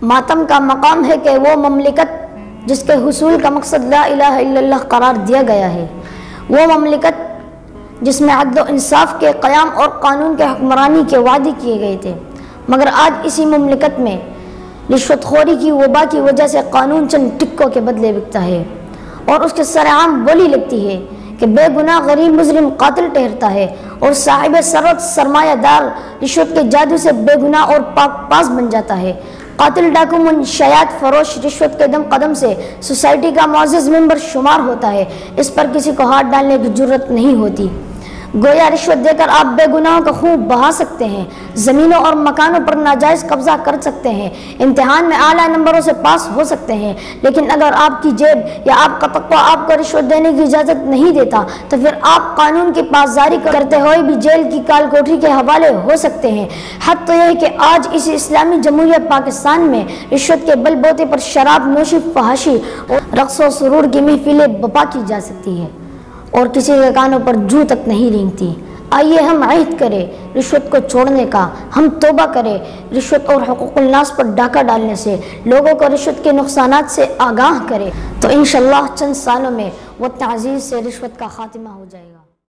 मातम का मकाम है कि वो ममलिकत जिसके हुसूल का मकसद ला इलाहा इल्लल्लाह करार दिया गया है, वो ममलिकत जिसमें अदल व इंसाफ के क़याम और कानून के हुक्मरानी के वादे किए गए थे, मगर आज इसी ममलिकत में रिश्वतखोरी की वबा की वजह से कानून चंद टिक्कों के बदले बिकता है और उसके सरेआम बोली लगती है कि बेगुनाह गरीब मुजरिम कातिल ठहरता है और साहिब सरवत सरमायादार रिश्वत के जादू से बेगुनाह और पाक पास बन जाता है। कातिल डाकू मुंशियात फरोश रिश्वत के दम कदम से सोसाइटी का मुअज़्ज़ज़ मेंबर शुमार होता है। इस पर किसी को हाथ डालने की जुर्रत नहीं होती। गोया रिश्वत देकर आप बेगुनाहों का खून बहा सकते हैं, ज़मीनों और मकानों पर नाजायज़ कब्ज़ा कर सकते हैं, इम्तिहान में आला नंबरों से पास हो सकते हैं, लेकिन अगर आपकी जेब या आपका तक़वा आपको रिश्वत देने की इजाज़त नहीं देता तो फिर आप कानून की पासदारी करते हुए भी जेल की काल कोठरी के हवाले हो सकते हैं। हद तो यह है कि आज इस इस्लामी जमहूरिया पाकिस्तान में रिश्वत के बलबूते पर शराब नोशी, फहाशी और रक़्स व सुरूर की महफिलें बपा की जा सकती है और किसी के कानों पर जू तक नहीं रेंगती। आइए हम अहद करें रिश्वत को छोड़ने का, हम तौबा करें रिश्वत और हुकूकुल नास पर डाका डालने से, लोगों को रिश्वत के नुकसानात से आगाह करें, तो इंशाअल्लाह चंद सालों में वो ताज़ीज़ से रिश्वत का खात्मा हो जाएगा।